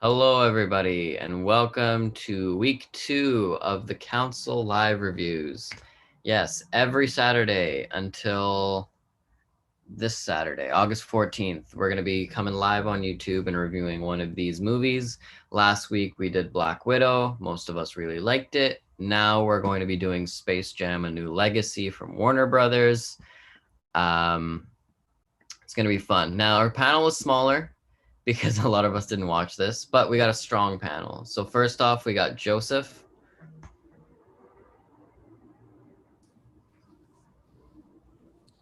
Hello, everybody, and welcome to week 2 of the Council Live Reviews. Yes, every Saturday until this Saturday, August 14th, we're going to be coming live on YouTube and reviewing one of these movies. Last week we did Black Widow. Most of us really liked it. Now we're going to be doing Space Jam: A New Legacy from Warner Brothers. Um, it's going to be fun. Now, our panel is smaller because a lot of us didn't watch this, but we got a strong panel. So first off, we got Joseph.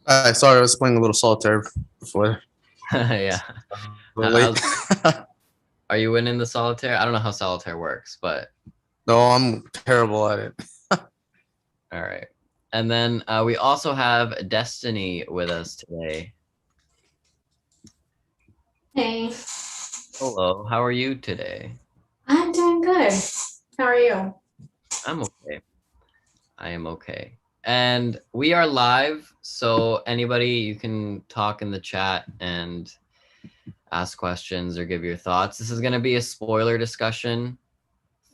Sorry, I was playing a little solitaire before. Yeah. A little late. Are you winning the solitaire? I don't know how solitaire works, but No, I'm terrible at it. all right. And then we also have Destiny with us today. Hey, Hello, how are you today? I'm doing good. How are you? I'm okay. I am okay. And we are live, so anybody, you can talk in the chat and ask questions or give your thoughts. This is going to be a spoiler discussion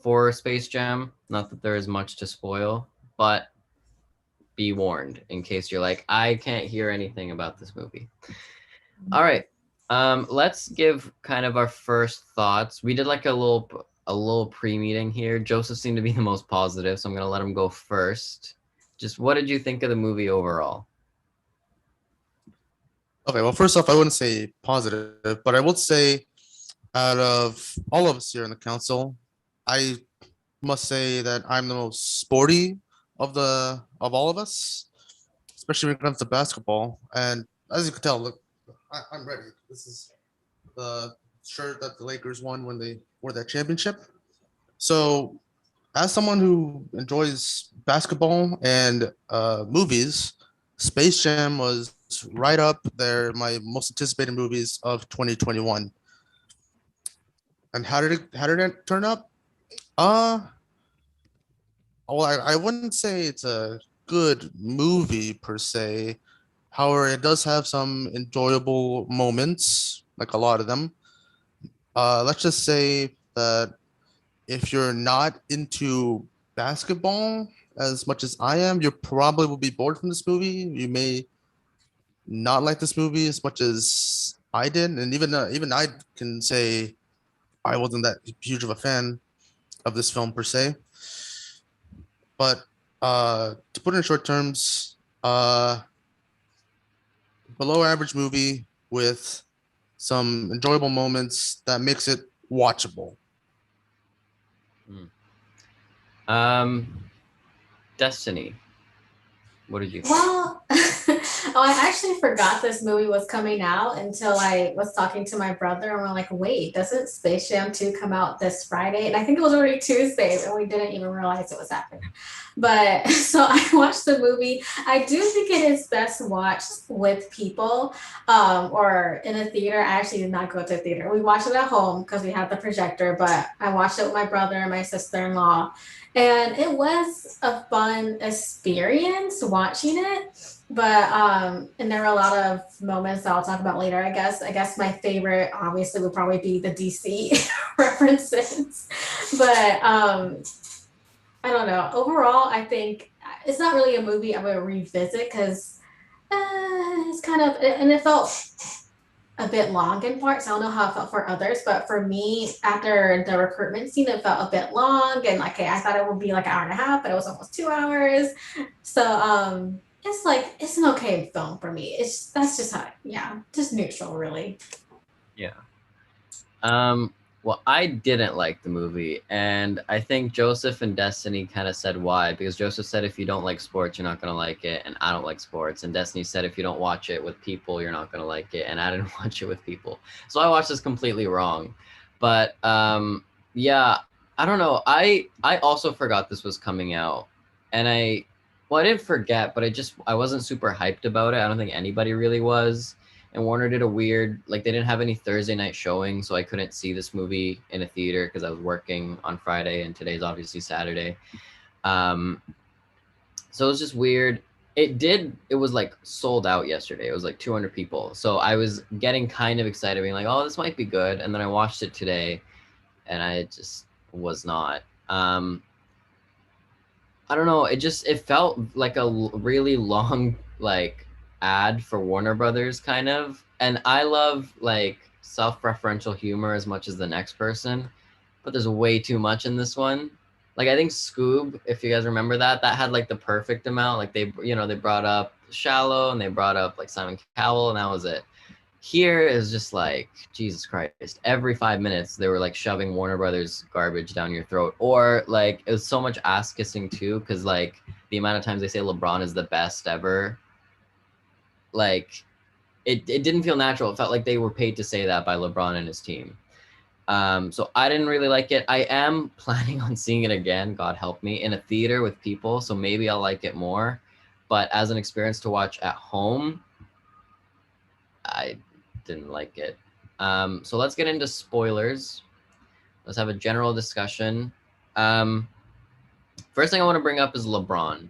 for Space Jam. Not that there is much to spoil, but be warned in case you're like, I can't hear anything about this movie. All right. Let's give kind of our first thoughts. We did like a little pre-meeting here. Joseph seemed to be the most positive, so I'm gonna let him go first. Just what did you think of the movie overall? Okay, well, first off, I wouldn't say positive, but I would say out of all of us here in the council, I must say that I'm the most sporty of all of us, especially when it comes to basketball. And as you can tell, look, I'm ready. This is the shirt that the Lakers won when they won that championship. So as someone who enjoys basketball and movies, Space Jam was right up there, my most anticipated movies of 2021. And how did it turn up? Uh well, I wouldn't say it's a good movie per se. However, it does have some enjoyable moments, like a lot of them. Let's just say that if you're not into basketball as much as I am, you probably will be bored from this movie. You may not like this movie as much as I did, and even I can say I wasn't that huge of a fan of this film per se. But to put it in short terms, below average movie with some enjoyable moments that makes it watchable. Destiny. What did you think? Well, oh, I actually forgot this movie was coming out until I was talking to my brother, and we're like, wait, doesn't Space Jam 2 come out this Friday? And I think it was already Tuesday, and we didn't even realize it was happening. But so I watched the movie. I do think it is best watched with people or in a theater. I actually did not go to a theater. We watched it at home because we had the projector, but I watched it with my brother and my sister in law. And it was a fun experience watching it. But and there were a lot of moments that I'll talk about later. I guess my favorite obviously would probably be the DC references. But I don't know. Overall, I think it's not really a movie I would revisit because it's kind of, and it felt a bit long in parts. I don't know how it felt for others, but for me, after the recruitment scene, it felt a bit long. And like, okay, I thought it would be like an hour and a half, but it was almost 2 hours. So it's like it's an okay film for me. That's just how, yeah, just neutral, really. Yeah. Well, I didn't like the movie, and I think Joseph and Destiny kind of said why, because Joseph said if you don't like sports, you're not gonna like it, and I don't like sports, and Destiny said if you don't watch it with people, you're not gonna like it, and I didn't watch it with people, so I watched this completely wrong. But yeah, I don't know. I also forgot this was coming out, and I didn't forget, but I wasn't super hyped about it. I don't think anybody really was, and Warner did a weird, like, they didn't have any Thursday night showing, so I couldn't see this movie in a theater because I was working on Friday and today's obviously Saturday. Um, so it was just weird. It was like sold out yesterday. It was like 200 people. So I was getting kind of excited, being like, oh, this might be good. And then I watched it today and I just was not. I don't know. It felt like a really long like ad for Warner Brothers kind of. And I love like self-referential humor as much as the next person, but there's way too much in this one. Like I think Scoob, if you guys remember that, that had like the perfect amount. Like they brought up Shallow and they brought up like Simon Cowell and that was it. Here is just like Jesus Christ. Every 5 minutes they were like shoving Warner Brothers garbage down your throat, or like it was so much ass kissing too, because like the amount of times they say LeBron is the best ever, like it didn't feel natural. It felt like they were paid to say that by LeBron and his team. So I didn't really like it. I am planning on seeing it again, God help me, in a theater with people, so maybe I'll like it more. But as an experience to watch at home, I didn't like it. So let's get into spoilers. Let's have a general discussion. First thing I want to bring up is LeBron.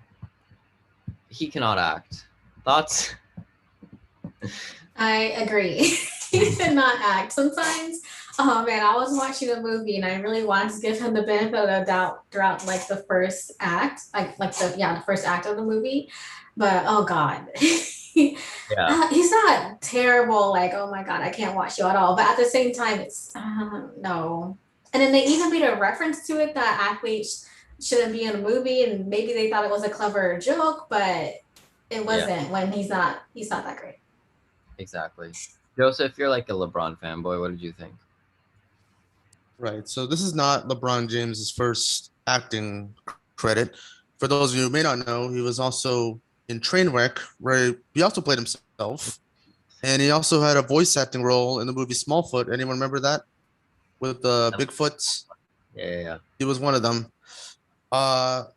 He cannot act. Thoughts? I agree. He cannot act. Sometimes, oh man, I was watching a movie and I really wanted to give him the benefit of the doubt throughout like the first act, the first act of the movie. But oh god, Yeah. he's not terrible. Like oh my god, I can't watch you at all. But at the same time, it's no. And then they even made a reference to it that athletes shouldn't be in a movie, and maybe they thought it was a clever joke, but it wasn't when he's not that great. Exactly. Joseph, you're like a LeBron fanboy. What did you think? Right. So this is not LeBron James's first acting credit. For those of you who may not know, he was also in Trainwreck, where he also played himself. And he also had a voice acting role in the movie Smallfoot. Anyone remember that? With the Bigfoots? Yeah. He was one of them. But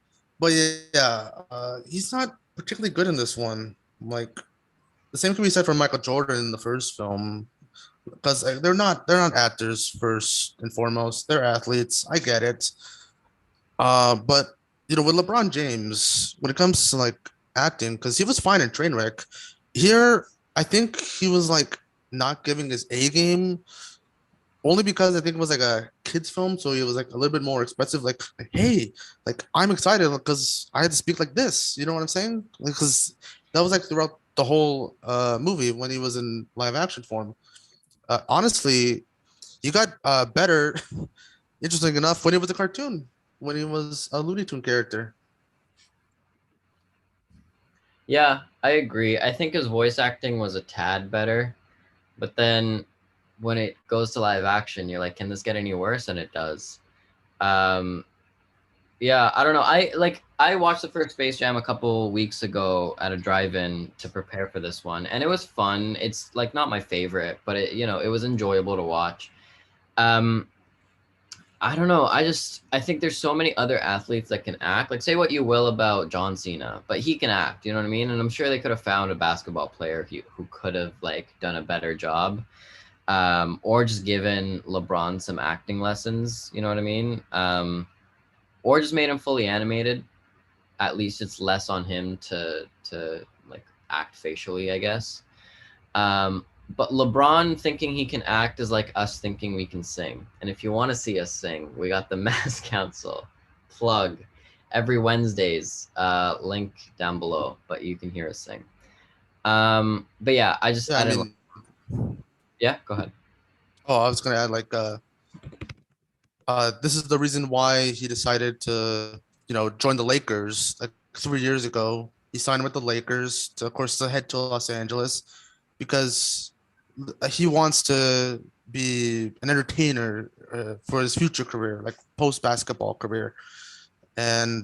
he's not particularly good in this one. Like the same can be said for Michael Jordan in the first film, because they're not actors first and foremost. They're athletes. I get it. But with LeBron James, when it comes to like acting, because he was fine in Trainwreck, here I think he was like not giving his A game. Only because I think it was like a kids film, so he was like a little bit more expressive. Like, hey, like I'm excited because I had to speak like this. You know what I'm saying? Because that was like throughout the whole movie when he was in live action form. Honestly, he got better. Interesting enough, when he was a cartoon, when he was a Looney Tune character. Yeah, I agree. I think his voice acting was a tad better, but then when it goes to live action, you're like, can this get any worse? And it does. Yeah, I don't know. I watched the first Space Jam a couple weeks ago at a drive-in to prepare for this one, and it was fun. It's like not my favorite, but it was enjoyable to watch. I don't know. I think there's so many other athletes that can act. Like say what you will about John Cena, but he can act, you know what I mean? And I'm sure they could have found a basketball player who could have like done a better job. Or just given LeBron some acting lessons, you know what I mean? Or just made him fully animated. At least it's less on him to like act facially, I guess. But LeBron thinking he can act is like us thinking we can sing. And if you want to see us sing, we got the Mass Council plug every Wednesdays. Link down below, but you can hear us sing. But yeah, I didn't. Yeah, go ahead. Oh, I was gonna add like this is the reason why he decided to join the Lakers like 3 years ago. He signed with the Lakers to, of course, to head to Los Angeles because he wants to be an entertainer for his future career, like post basketball career. And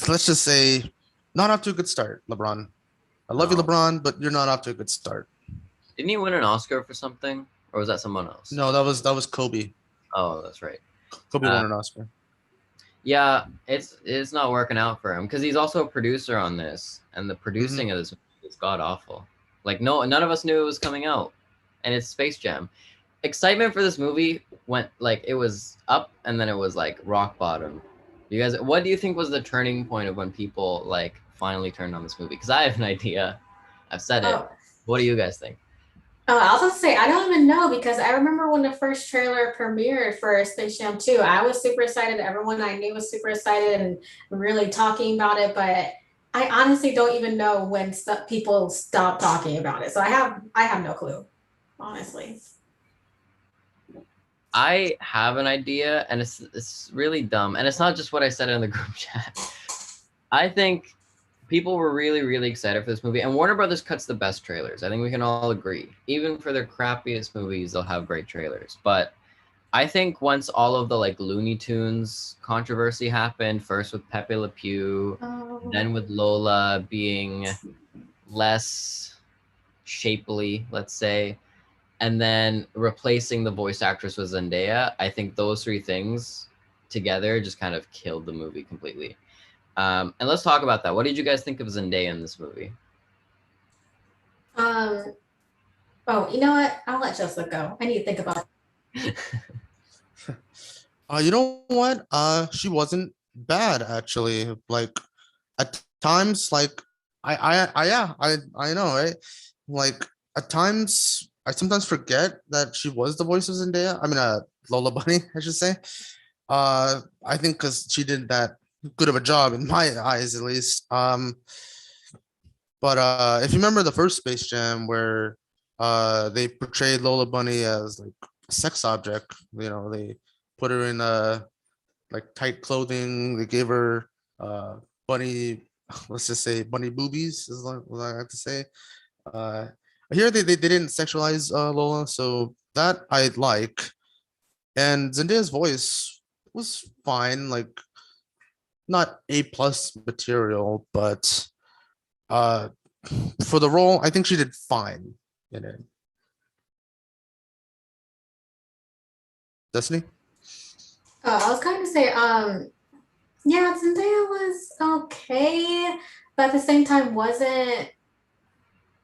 let's just say, not off to a good start, LeBron. I love you, LeBron, but you're not off to a good start. Didn't he win an Oscar for something, or was that someone else? No, that was Kobe. Oh, that's right. Kobe won an Oscar. Yeah, it's not working out for him because he's also a producer on this, and the producing of this is god awful. Like none of us knew it was coming out, and it's Space Jam. Excitement for this movie went like it was up, and then it was like rock bottom. You guys, what do you think was the turning point of when people like finally turned on this movie? Because I have an idea. I've said it. What do you guys think? Oh, I was going to say, I don't even know because I remember when the first trailer premiered for Space Jam 2, I was super excited. Everyone I knew was super excited and really talking about it. But I honestly don't even know when people stop talking about it. So I have no clue, honestly. I have an idea, and it's really dumb, and it's not just what I said in the group chat. I think people were really excited for this movie, and Warner Brothers cuts the best trailers. I think we can all agree. Even for their crappiest movies, they'll have great trailers. But I think once all of the like Looney Tunes controversy happened, first with Pepe Le Pew, Oh, then with Lola being less shapely, let's say, and then replacing the voice actress with Zendaya, I think those three things together just kind of killed the movie completely. And let's talk about that. What did you guys think of Zendaya in this movie? um, oh, you know what? I'll let Joseph go. I need to think about You know what? She wasn't bad actually. Like at times, like yeah, I know, right? Like at times, I sometimes forget that she was the voice of Zendaya. I mean, Lola Bunny, I should say. I think because she did that good of a job in my eyes, at least. But if you remember the first Space Jam where they portrayed Lola Bunny as like a sex object, they put her in like tight clothing. They gave her bunny, let's just say bunny boobies is like what I have to say. Uh, Here they didn't sexualize Lola, so that I like. And Zendaya's voice was fine, like not A+ material, but uh for the role, I think she did fine in it. Destiny? I was kind of say, yeah, Zendaya was okay, but at the same time wasn't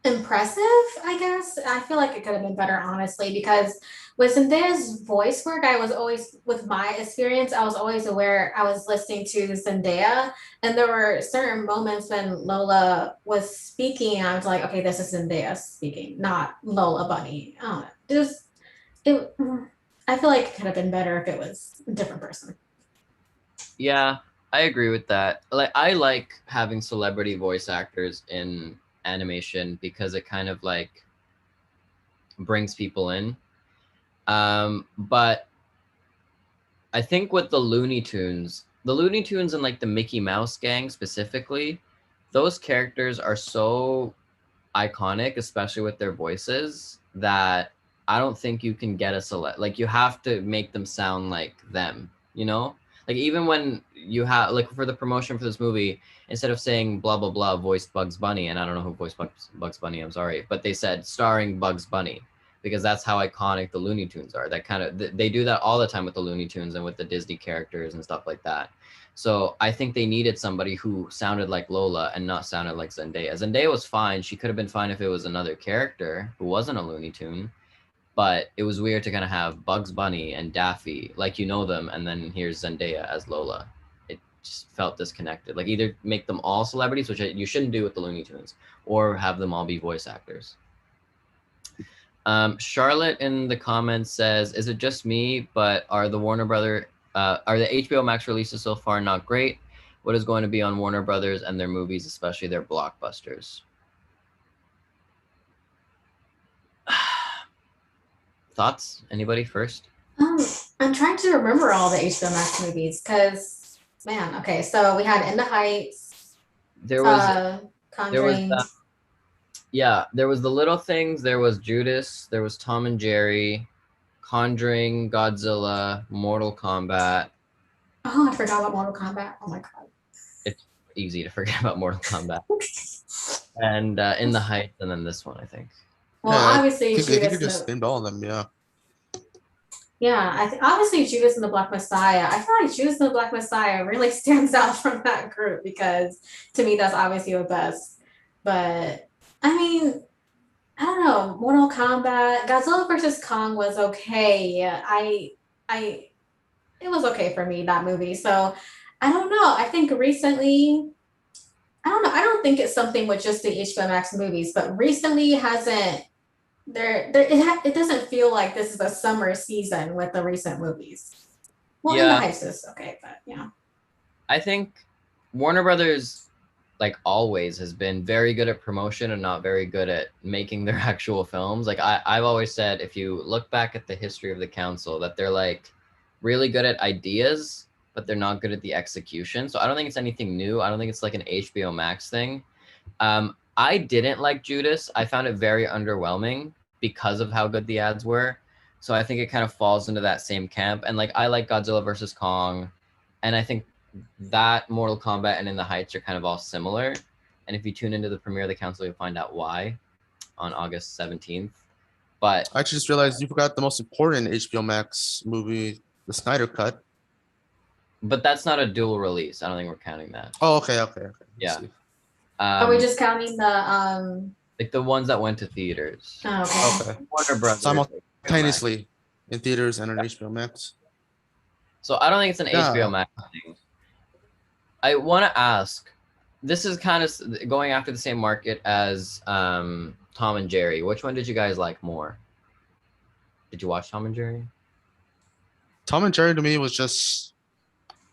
impressive, I guess. I feel like it could have been better, honestly, because with Zendaya's voice work, I was always, with my experience, I was always aware I was listening to Zendaya, and there were certain moments when Lola was speaking, and I was like, okay, this is Zendaya speaking, not Lola Bunny. I don't know. It, I feel like it could have been better if it was a different person. Yeah, I agree with that. Like I like having celebrity voice actors in animation because it kind of like brings people in. But I think with the Looney Tunes and like the Mickey Mouse gang specifically, those characters are so iconic, especially with their voices, that I don't think you can get a select. Like you have to make them sound like them, you know? Like even when you have like for the promotion for this movie, instead of saying blah blah blah voiced Bugs Bunny, and I don't know who voiced Bugs Bunny, I'm sorry, but they said starring Bugs Bunny because that's how iconic the Looney Tunes are. That kind of they do that all the time with the Looney Tunes and with the Disney characters and stuff like that. So I think they needed somebody who sounded like Lola and not sounded like Zendaya. Zendaya was fine. She could have been fine if it was another character who wasn't a Looney Tune. But it was weird to kind of have Bugs Bunny and Daffy, like you know them, and then here's Zendaya as Lola. It just felt disconnected. Like either make them all celebrities, which you shouldn't do with the Looney Tunes, or have them all be voice actors. Charlotte in the comments says, "Is it just me? But are the HBO Max releases so far not great? What is going to be on Warner Brothers and their movies, especially their blockbusters?" Thoughts? Anybody first? Um, I'm trying to remember all the HBO Max movies because, man, okay, so we had In the Heights, There was uh, there was Conjuring. yeah, there was The Little Things, there was Judas, there was Tom and Jerry, Conjuring, Godzilla, Mortal Kombat. Oh, I forgot about Mortal Kombat. Oh my god. It's easy to forget about Mortal Kombat. And In the Heights, and then this one, I think. Well, Yeah, obviously I think you Judas. just named all of them. Yeah. Yeah, obviously Judas and the Black Messiah. I feel like Judas and the Black Messiah really stands out from that group because to me that's obviously the best. But I mean, I don't know. Mortal Kombat, Godzilla versus Kong was okay. I, it was okay for me that movie. So I don't know. I think recently, I don't know. I don't think it's something with just the HBO Max movies, but recently hasn't it doesn't feel like this is a summer season with the recent movies. Well, in the Yeah, Heights is okay, but yeah. I think Warner Brothers, like always, has been very good at promotion and not very good at making their actual films. Like I've always said, if you look back at the history of the council, that they're like really good at ideas, but they're not good at the execution. So I don't think it's anything new. I don't think it's like an HBO Max thing. I didn't like Judas. I found it very underwhelming because of how good the ads were. So I think it kind of falls into that same camp. And like I like Godzilla versus Kong, and I think that Mortal Kombat and In the Heights are kind of all similar. And if you tune into the premiere of the council, you'll find out why on August 17th. But I just realized you forgot the most important HBO Max movie, the Snyder Cut. that's not a dual release. I don't think we're counting that. Oh, okay. Yeah. Are we just counting like the ones that went to theaters? Oh, okay. Okay. Warner Brothers. Simultaneously in theaters and on HBO Max. So I don't think it's an HBO Max thing. I want to ask, this is kind of going after the same market as Tom and Jerry. Which one did you guys like more? Did you watch Tom and Jerry? Tom and Jerry to me was just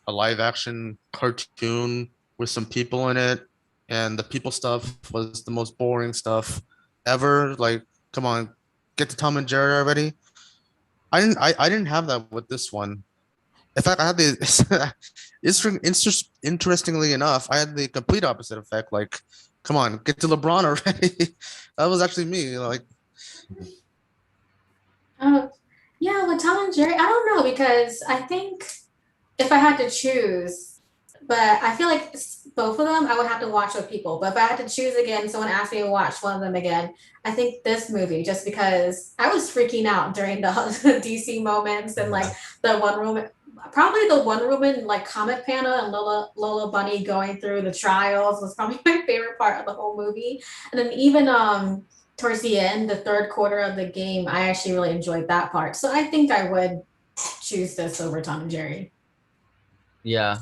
a live action cartoon with some people in it, and the people stuff was the most boring stuff ever. Like, come on, get to Tom and Jerry already. I didn't have that with this one. In fact, I had the interestingly enough, I had the complete opposite effect. Like, come on, get to LeBron already. That was actually me. Like, yeah, with Tom and Jerry, I don't know, because I think if I had to choose, but I feel like both of them I would have to watch with people. But if I had to choose again, someone asked me to watch one of them again, I think this movie, just because I was freaking out during the DC moments and like the probably the Wonder Woman like comic panel and Lola Bunny going through the trials was probably my favorite part of the whole movie. And then even towards the end, the third quarter of the game, I actually really enjoyed that part. So I think I would choose this over Tom and Jerry. Yeah,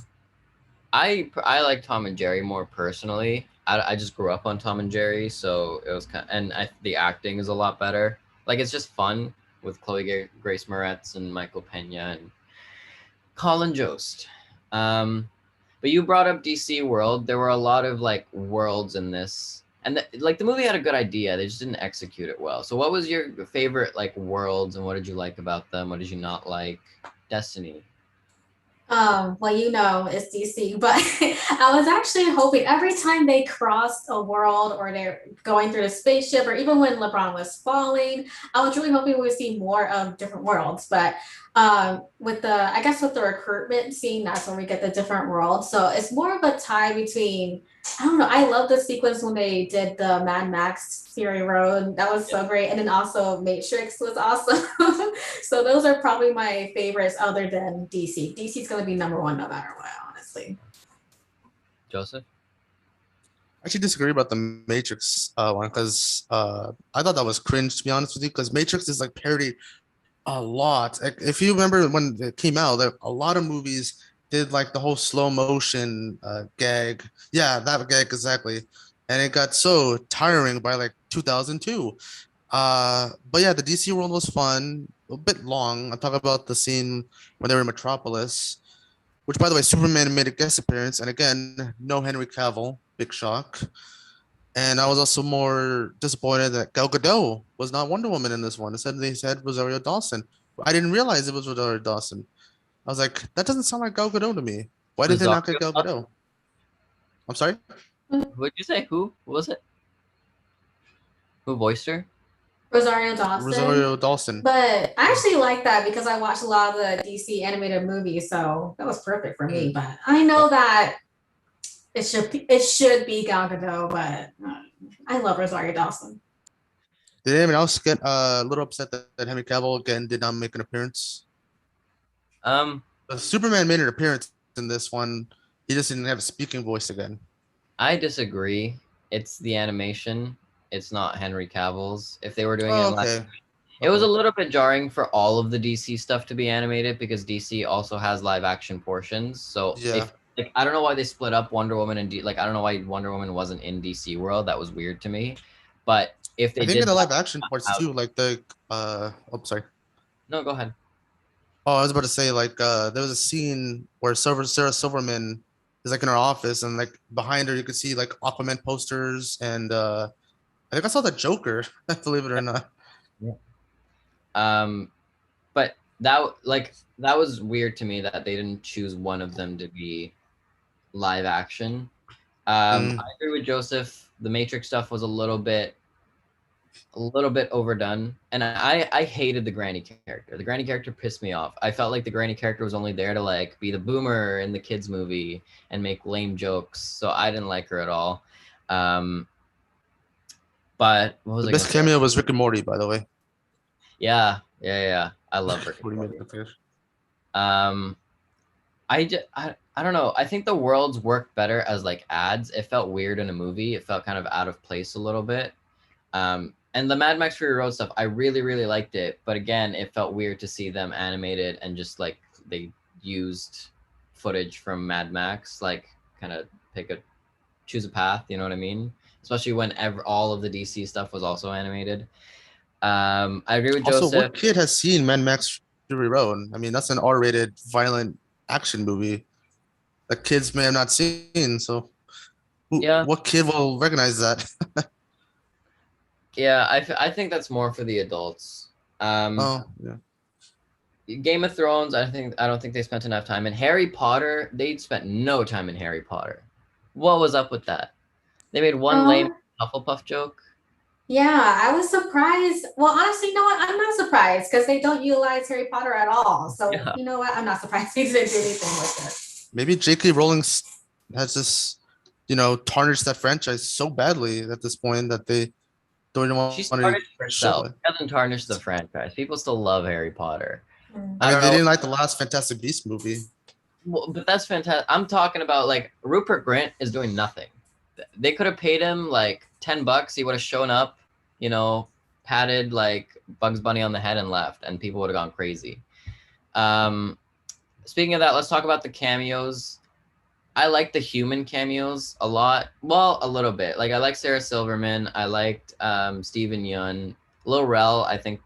I like Tom and Jerry more personally. I just grew up on Tom and Jerry, so it was kind of, and the acting is a lot better. Like it's just fun with Chloe Grace Moretz and Michael Pena and Colin Jost. But you brought up DC World. There were a lot of like worlds in this, and like the movie had a good idea. They just didn't execute it well. So what was your favorite like worlds, and what did you like about them? What did you not like? Destiny. Well, it's DC, but I was actually hoping every time they crossed a world or they're going through the spaceship, or even when LeBron was falling, I was really hoping we would see more of different worlds. But with the recruitment scene, that's when we get the different worlds. So it's more of a tie between, I don't know. I love the sequence when they did the Mad Max Fury Road. That was so great. And then also Matrix was awesome. So those are probably my favorites other than DC. DC's going to be number one no matter what, honestly. Joseph? I actually disagree about the Matrix one, because I thought that was cringe, to be honest with you, because Matrix is like parodied a lot. Like, if you remember when it came out, a lot of movies did like the whole slow motion gag. Yeah, that gag exactly. And it got so tiring by like 2002. But yeah, the DC world was fun, a bit long. I'm talking about the scene when they were in Metropolis, which by the way, Superman made a guest appearance. And again, no Henry Cavill, big shock. And I was also more disappointed that Gal Gadot was not Wonder Woman in this one. Instead, they said Rosario Dawson. I didn't realize it was Rosario Dawson. I was like, that doesn't sound like Gal Gadot to me. Why did they not get Gal Gadot? I'm sorry? What'd you say? Who was it? Who voiced her? Rosario Dawson. Rosario Dawson. But I actually like that because I watched a lot of the DC animated movies, so that was perfect for me. But I know that it should be Gal Gadot, but I love Rosario Dawson. Did anyone else get a little upset that Henry Cavill again did not make an appearance? Superman made an appearance in this one. He just didn't have a speaking voice again. I disagree. It's the animation. It's not Henry Cavill's. If they were doing it was a little bit jarring for all of the DC stuff to be animated, because DC also has live action portions. So yeah. I don't know why they split up Wonder Woman and I don't know why Wonder Woman wasn't in DC World. That was weird to me. But if they I think in did the that live action parts out. too, like the sorry. No, go ahead. Oh, I was about to say like there was a scene where Sarah Silverman is like in her office and like behind her you could see like Aquaman posters and I think I saw the Joker, believe it or not. Yeah. But that was weird to me that they didn't choose one of them to be live action. Mm. I agree with Joseph. The Matrix stuff was a little bit overdone, and I hated the Granny character. The Granny character pissed me off. I felt like the Granny character was only there to like be the boomer in the kids movie and make lame jokes, so I didn't like her at all. But what was The I gonna best say? cameo was Rick and Morty, by the way. Yeah. I love Rick and What do you Morty. mean? Okay. Um, I don't know. I think the worlds worked better as like ads. It felt weird in a movie. It felt kind of out of place a little bit. And the Mad Max Fury Road stuff, I really liked it. But again, it felt weird to see them animated and just like they used footage from Mad Max, like kind of choose a path. You know what I mean? Especially when all of the DC stuff was also animated. I agree with Also, Joseph. what kid has seen Mad Max Fury Road? I mean, that's an R-rated violent action movie that kids may have not seen. So, Yeah, what kid will recognize that? yeah. I think that's more for the adults. Oh, yeah. Game of Thrones, I don't think they spent enough time. In Harry Potter, they spent no time in Harry Potter. What was up with that? They made one lame Oh, Hufflepuff joke. yeah, I was surprised. Well, honestly, you know what? I'm not surprised because they don't utilize Harry Potter at all. So, Yeah. you know what? I'm not surprised they didn't do anything with it. Maybe J.K. Rowling has this, tarnished that franchise so badly at this point that they don't even She want to tarnished show herself. it. She hasn't tarnished the franchise. People still love Harry Potter. I I mean, don't they know. didn't like the last Fantastic Beast movie. Well, but that's fantastic. I'm talking about like Rupert Grint is doing nothing. They could have paid him like $10. He would have shown up, you know, patted like Bugs Bunny on the head and left, and people would have gone crazy. Um, Speaking of that, let's talk about the cameos. I like the human cameos a lot. Well, a little bit. Like I like Sarah Silverman. I liked Steven Yeun. Lil Rel, I think,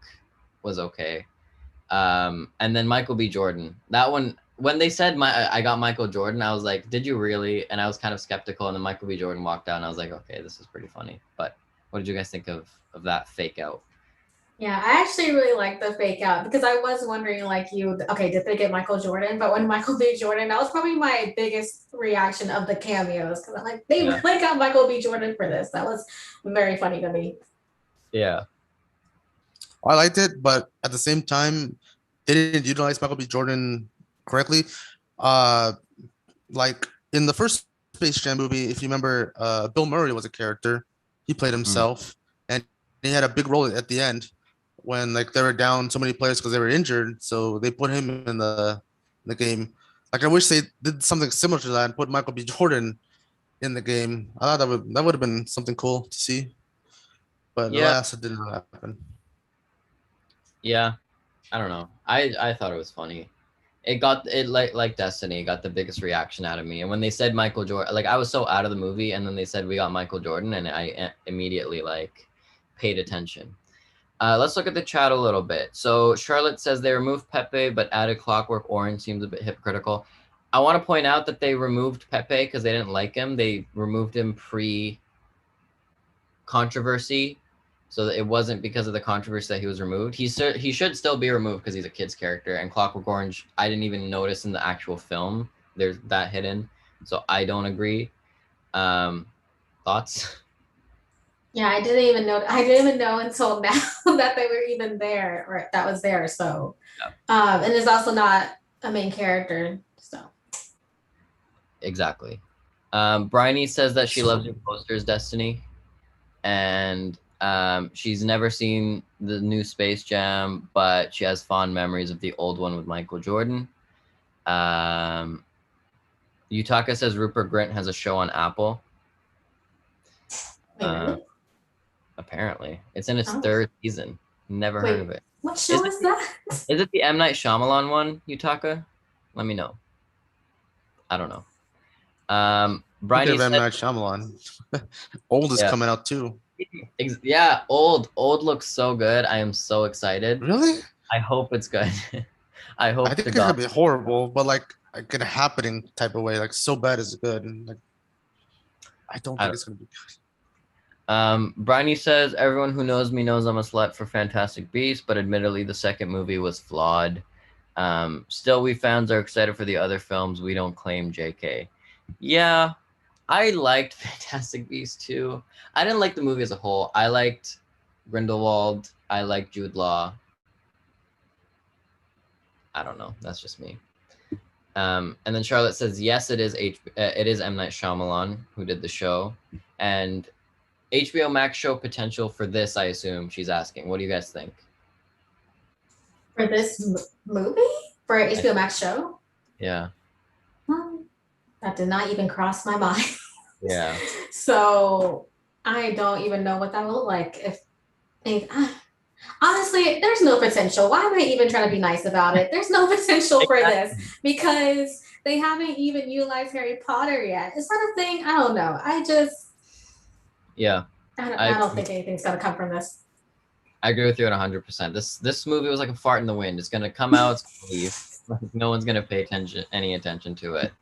was okay. And then Michael B. Jordan. That one, when they said I got Michael Jordan, I was like, did you really? And I was kind of skeptical. And then Michael B. Jordan walked out, and I was like, okay, this is pretty funny. But what did you guys think of that fake out? Yeah, I actually really like the fake out because I was wondering, like, okay, did they get Michael Jordan? But when Michael B. Jordan, that was probably my biggest reaction of the cameos because I'm like, they Yeah. really got Michael B. Jordan for this. That was very funny to me. Yeah. I liked it, but at the same time, they didn't utilize Michael B. Jordan correctly. Uh, like in the first Space Jam movie, if you remember, Bill Murray was a character. He played Mm. himself, and he had a big role at the end when like they were down so many players because they were injured. So they put him in the game. Like I wish they did something similar to that and put Michael B. Jordan in the game. I thought that would have been something cool to see, but Yeah. alas, it didn't happen. Yeah. I don't know. I thought it was funny. It like Destiny got the biggest reaction out of me. And when they said Michael Jordan, like I was so out of the movie, and then they said we got Michael Jordan, and I immediately like paid attention. Let's look at the chat a little bit. So Charlotte says they removed Pepe but added Clockwork Orange. Seems a bit hypocritical. I want to point out that they removed Pepe because they didn't like him. They removed him pre-controversy, so that it wasn't because of the controversy that he was removed. He should still be removed because he's a kid's character. And Clockwork Orange, I didn't even notice in the actual film. There's that hidden, so I don't agree. Thoughts? Yeah, I didn't even know. I didn't even know until now that they were even there or that was there. So, Yeah. and it's also not a main character. So, Exactly. Bryony says that she loves your posters, Destiny, and she's never seen the new Space Jam, but she has fond memories of the old one with Michael Jordan. Utaka says Rupert Grint has a show on Apple. wait, really? Apparently, it's in its Oh, third season. Never heard of wait, it. what show is that? Is it the M. Night Shyamalan one, Utaka? Let me know. I don't know. Speaking Bryony of M said, Night Shyamalan, Old is yeah, coming out too. Yeah, old looks so good. I am so excited. Really? I hope it's good. I I hope think to it's God. gonna be horrible, but like in a happening type of way, like so bad is good, and like I don't I think don't. it's gonna be. Bryony says everyone who knows me knows I'm a slut for Fantastic Beasts, but admittedly the second movie was flawed. Still, we fans are excited for the other films. We don't claim JK. Yeah, I liked Fantastic Beasts too. I didn't like the movie as a whole. I liked Grindelwald. I liked Jude Law. I don't know. That's just me. And then Charlotte says, yes, it is M. Night Shyamalan who did the show. And HBO Max show potential for this, I assume she's asking. What do you guys think? For this movie? For HBO Max show? Yeah. That did not even cross my mind. Yeah. So I don't even know what that will look like. If honestly, there's no potential. Why am I even trying to be nice about it? There's no potential for this because they haven't even utilized Harry Potter yet. Is that a thing? I don't know. Yeah. I don't think anything's gonna come from this. I agree with you at 100%. This movie was like a fart in the wind. It's gonna come out, it's gonna leave. No one's gonna pay any attention to it.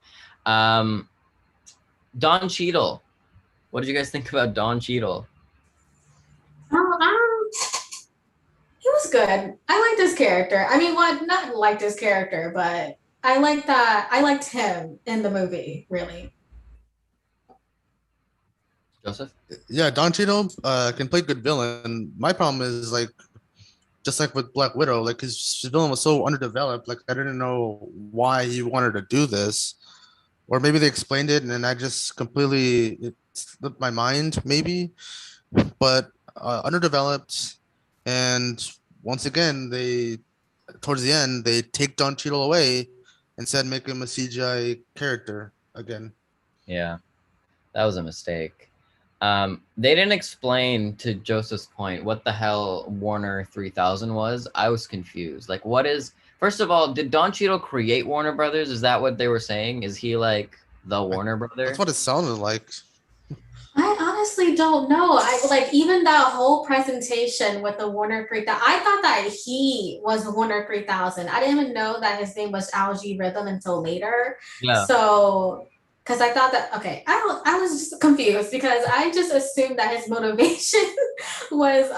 Don Cheadle. What did you guys think about Don Cheadle? He was good. I liked his character. I mean, not liked his character, but I liked that. I liked him in the movie. Really. Joseph? Yeah, Don Cheadle can play good villain. My problem is like just like with Black Widow, like his villain was so underdeveloped. Like I didn't know why he wanted to do this, or maybe they explained it and then I just completely it slipped my mind. Maybe, but underdeveloped, and once again they towards the end they take Don Cheadle away and said make him a CGI character again. Yeah, that was a mistake. They didn't explain, to Joseph's point, what the hell Warner 3000 was. I was confused. Like, what is? First of all, did Don Cheadle create Warner Brothers? Is that what they were saying? Is he like the Warner That's brother? what it sounded like. I honestly don't know. I like even that whole presentation with the Warner 3000. I thought that he was Warner 3000. I didn't even know that his name was Algae Rhythm until later. Yeah. So, because I thought that okay, I was just confused because I just assumed that his motivation was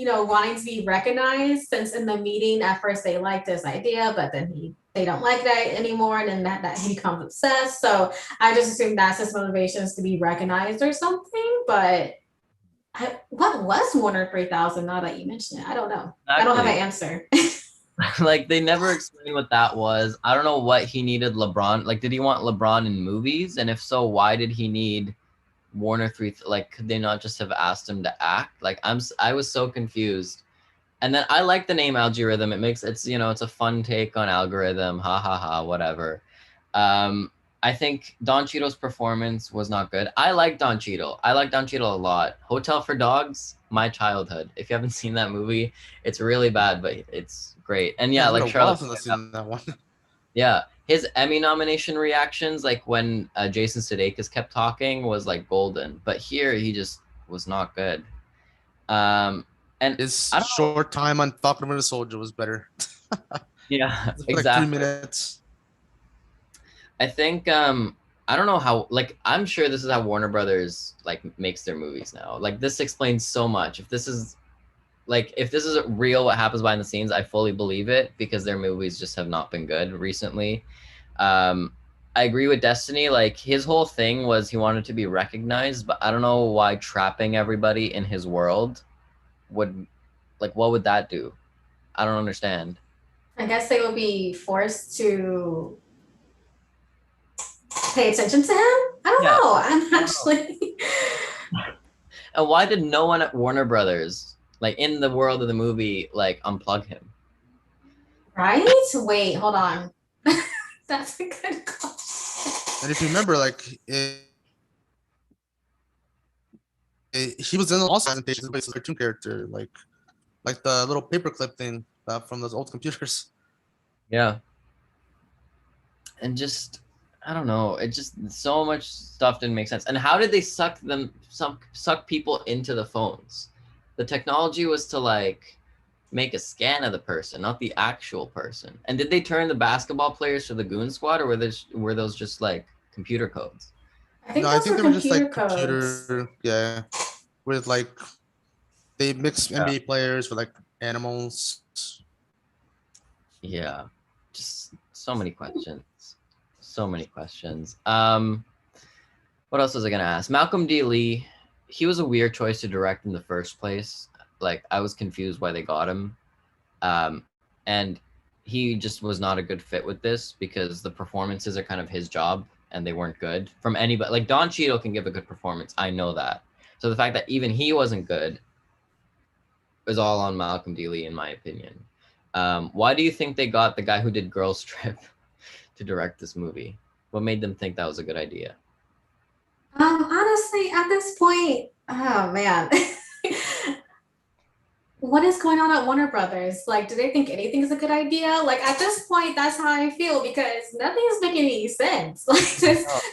wanting to be recognized since in the meeting at first they liked this idea, but then they don't like that anymore, and then that he becomes obsessed. So I just assumed that's his motivation is to be recognized or something. But what was Warner 3000 now that you mention it? I don't know. Exactly. I don't have an answer. Like they never explained what that was. I don't know what he needed LeBron. Like, did he want LeBron in movies? And if so, why did he need Warner 3? Like, could they not just have asked him to act? Like, I was so confused. And then I like the name Algorithm. It's it's a fun take on algorithm. Ha ha ha. Whatever. I think Don Cheadle's performance was not good. I like Don Cheadle. I like Don Cheadle a lot. Hotel for Dogs, my childhood. If you haven't seen that movie, it's really bad, but it's great. And yeah, It's been like a while Charlotte, since I've seen that one. yeah, his Emmy nomination reactions, like when Jason Sudeikis kept talking, was like golden. But here, he just was not good. And His I don't know. short time on Falcon and Winter Soldier was better. Yeah, like exactly. 3 minutes. I think I don't know how, like, I'm sure this is how Warner Brothers like makes their movies now. Like, this explains so much. If this is real what happens behind the scenes, I fully believe it because their movies just have not been good recently. I agree with Destiny. Like, his whole thing was he wanted to be recognized, but I don't know why trapping everybody in his world would, like, what would that do? I don't understand. I guess they would be forced to pay attention to him. I don't know. I'm actually. And why did no one at Warner Brothers, like in the world of the movie, like unplug him? Right? Wait, hold on. That's a good question. And if you remember, like he was in the Lost presentation, but he's a cartoon character, like the little paperclip thing from those old computers. Yeah. And just, I don't know. It just so much stuff didn't make sense. And how did they suck people into the phones? The technology was to like make a scan of the person, not the actual person. And did they turn the basketball players to the goon squad, or were those just like computer codes? I think No, I those think were they were just computer like codes. computer, yeah, with like they mix Yeah. NBA players with like animals. Yeah. Just so many questions. So many questions. What else was I gonna ask? Malcolm D. Lee, he was a weird choice to direct in the first place. Like I was confused why they got him. And he just was not a good fit with this because the performances are kind of his job and they weren't good from anybody. Like Don Cheadle can give a good performance. I know that. So the fact that even he wasn't good was all on Malcolm D. Lee, in my opinion. Why do you think they got the guy who did Girls Trip to direct this movie? What made them think that was a good idea? Honestly, at this point, oh man. What is going on at Warner Brothers? Like, do they think anything is a good idea? Like at this point, that's how I feel because nothing is making any sense. Like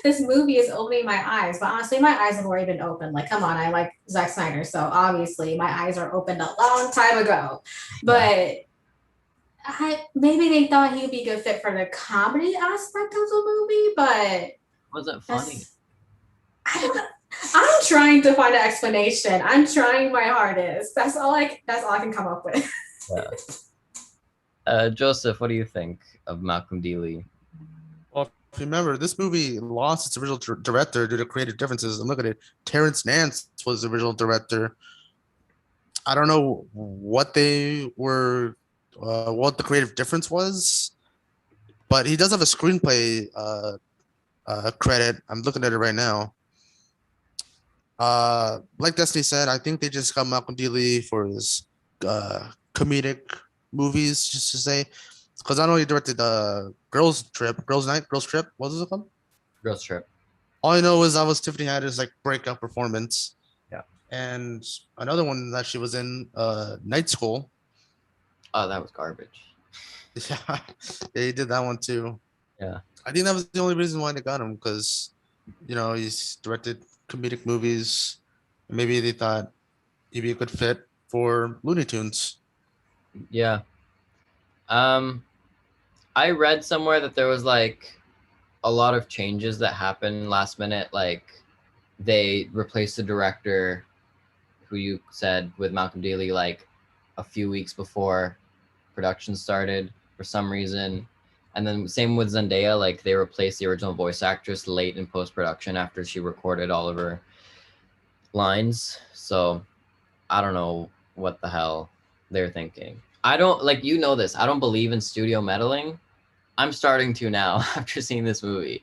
this movie is opening my eyes, but honestly, my eyes have already been opened. Like, come on, I like Zack Snyder, so obviously my eyes are opened a long time ago. But maybe they thought he'd be a good fit for the comedy aspect of the movie, but Wasn't funny. that's I don't know. I'm trying to find an explanation. I'm trying my hardest. That's all I can come up with. Yeah. Joseph, what do you think of Malcolm D. Lee? Well, if you remember, this movie lost its original director due to creative differences. And look at it, Terrence Nance was the original director. I don't know what they were, what the creative difference was, but he does have a screenplay credit. I'm looking at it right now. Like Destiny said, I think they just got Malcolm D. Lee for his comedic movies, just to say, because I know he directed Girls Trip, Girls Night, Girls Trip. What was it called? Girls Trip. All I know is that was Tiffany Haddish like breakout performance. Yeah. And another one that she was in, Night School. Oh, that was garbage. Yeah, he did that one too. Yeah. I think that was the only reason why they got him because, he's directed comedic movies. Maybe they thought he'd be a good fit for Looney Tunes. Yeah. I read somewhere that there was like a lot of changes that happened last minute. Like they replaced the director who you said with Malcolm D. Lee like a few weeks before production started for some reason. And then same with Zendaya, like they replaced the original voice actress late in post-production after she recorded all of her lines. So I don't know what the hell they're thinking. I don't like this. I don't believe in studio meddling. I'm starting to now after seeing this movie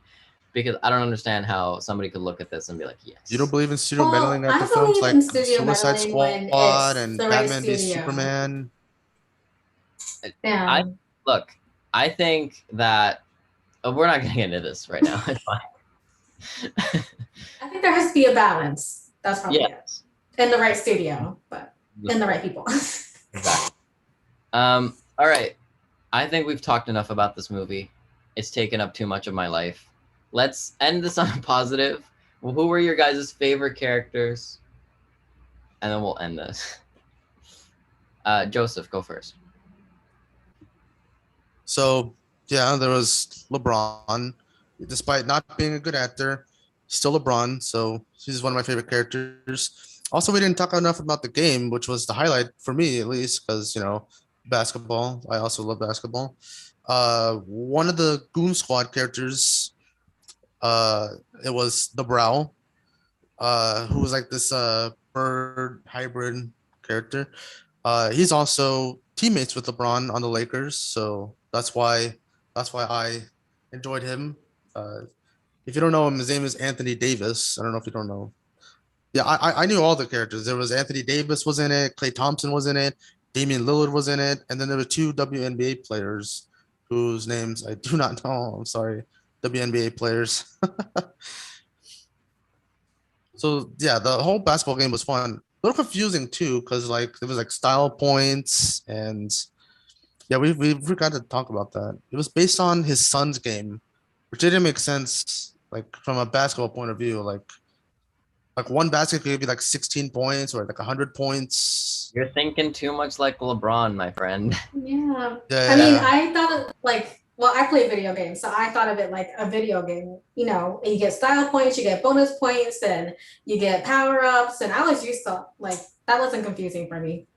because I don't understand how somebody could look at this and be like, yes. You don't believe in studio Well, meddling I after films believe like in studio Suicide meddling when Squad it's and the right Batman v studio. Superman? Yeah. I think that we're not gonna get into this right now. It's fine. I think there has to be a balance. That's probably Yes. it. In the right studio, but in the right people. Exactly. All right. I think we've talked enough about this movie. It's taken up too much of my life. Let's end this on a positive. Well, who were your guys' favorite characters? And then we'll end this. Joseph, go first. So yeah, there was LeBron. Despite not being a good actor, still LeBron. So he's one of my favorite characters. Also, we didn't talk enough about the game, which was the highlight for me, at least, because basketball. I also love basketball. One of the Goon Squad characters, uh, it was the Brow, who was like this bird hybrid character. He's also teammates with LeBron on the Lakers, so that's why I enjoyed him. Uh, if you don't know him, his name is Anthony Davis. I don't know if you don't know. Yeah, I knew all the characters. There was Anthony Davis was in it, Klay Thompson was in it, Damian Lillard was in it, and then there were two WNBA players whose names I do not know. I'm sorry, WNBA players. So yeah, the whole basketball game was fun. A little confusing too, because like it was like style points and yeah, we forgot to talk about that. It was based on his son's game. which didn't make sense. Like from a basketball point of view, like one basket could be like 16 points or like 100 points. You're thinking too much like LeBron, my friend. Yeah. I mean, Yeah, I thought of like, well, I play video games, so I thought of it like a video game. You know, you get style points, you get bonus points, and you get power ups. And I was used to like that wasn't confusing for me.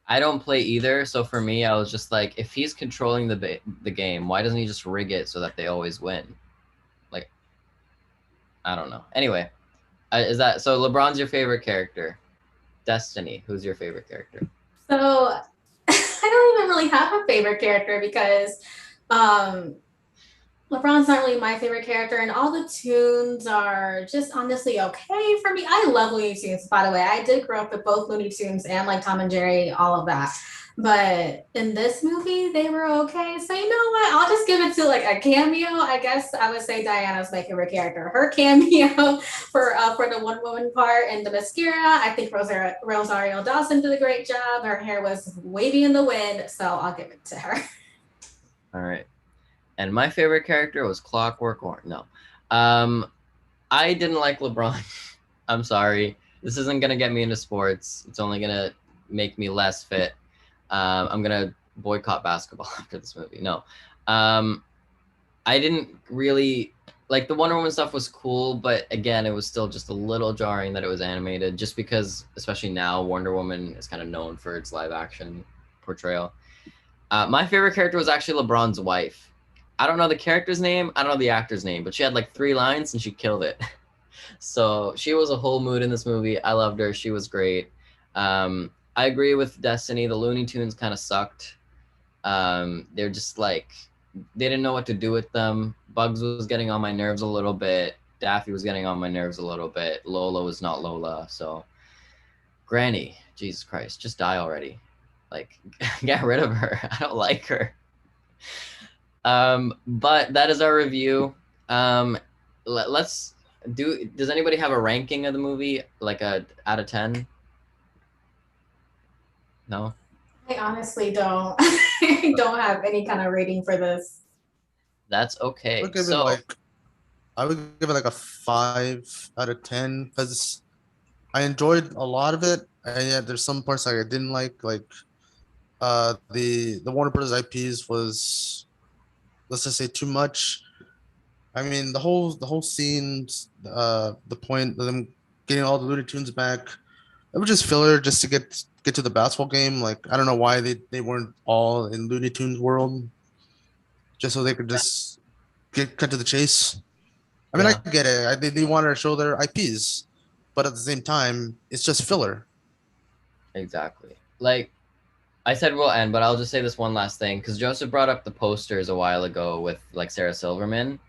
I don't play either, so for me, I was just like, if he's controlling the game, why doesn't he just rig it so that they always win? Like, I don't know. Anyway, is that so? LeBron's your favorite character? Destiny, who's your favorite character? So I don't even really have a favorite character because um LeBron's not really my favorite character, and all the tunes are just honestly okay for me. I love Looney Tunes, by the way. I did grow up with both Looney Tunes and like Tom and Jerry, all of that. But in this movie, they were okay. So you know what? I'll just give it to like a cameo. I guess I would say Diana's my favorite character. Her cameo for the one woman part and the mascara. I think Rosario Dawson did a great job. Her hair was wavy in the wind, so I'll give it to her. All right. And my favorite character was Clockwork Orange. No. I didn't like LeBron. I'm sorry. This isn't going to get me into sports. It's only going to make me less fit. I'm going to boycott basketball after this movie. No. I didn't really like the Wonder Woman stuff was cool, but again, it was still just a little jarring that it was animated just because, especially now, Wonder Woman is kind of known for its live action portrayal. My favorite character was actually LeBron's wife. I don't know the character's name. I don't know the actor's name, but she had like 3 lines and she killed it. So she was a whole mood in this movie. I loved her. She was great. I agree with Destiny. The Looney Tunes kind of sucked. They're just like, they didn't know what to do with them. Bugs was getting on my nerves a little bit. Daffy was getting on my nerves a little bit. Lola was not Lola. So Granny, Jesus Christ, just die already. Like, get rid of her. I don't like her. But that is our review. Let's do. Does anybody have a ranking of the movie, like a out of 10? No. I honestly don't. I don't have any kind of rating for this. That's I okay. would give it So like I would give it like a 5 out of 10 because I enjoyed a lot of it. And yeah, there's some parts that I didn't like the Warner Brothers IPs was, let's just say, too much. I mean the whole scene, the point of them getting all the Looney Tunes back, it was just filler just to get to the basketball game. Like I don't know why they weren't all in Looney Tunes world just so they could just get cut to the chase. I mean, I yeah, get it. They wanted to show their IPs, but at the same time, it's just filler. exactly. Like I said, we'll end, but I'll just say this one last thing because Joseph brought up the posters a while ago with like Sarah Silverman.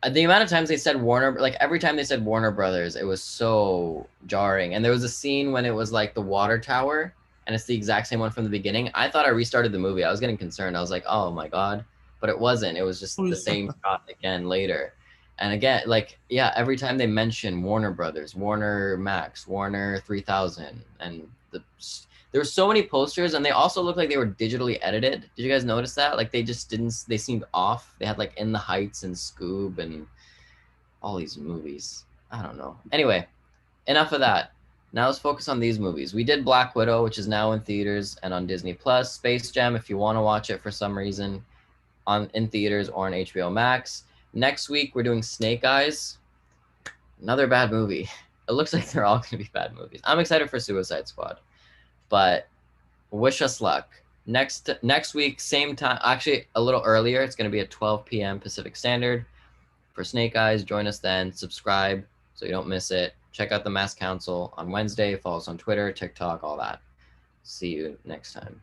The amount of times they said Warner, like every time they said Warner Brothers, it was so jarring. And there was a scene when it was like the water tower, and it's the exact same one from the beginning. I thought I restarted the movie. I was getting concerned. I was like, oh my God. But it wasn't. It was just the same shot again later. And again, like, yeah, every time they mention Warner Brothers, Warner Max, Warner 3000, and there were so many posters, and they also looked like they were digitally edited. Did you guys notice that? Like they just didn't. They seemed off. They had like In the Heights and Scoob and all these movies. I don't know. Anyway, enough of that. Now let's focus on these movies. We did Black Widow, which is now in theaters and on Disney Plus. Space Jam, if you want to watch it for some reason, on in theaters or on HBO Max. Next week we're doing Snake Eyes. Another bad movie. It looks like they're all going to be bad movies. I'm excited for Suicide Squad, but wish us luck. Next week, same time, actually a little earlier. It's going to be at 12 p.m. Pacific Standard for Snake Eyes. Join us then. Subscribe so you don't miss it. Check out the Mass Council on Wednesday. Follow us on Twitter, TikTok, all that. See you next time.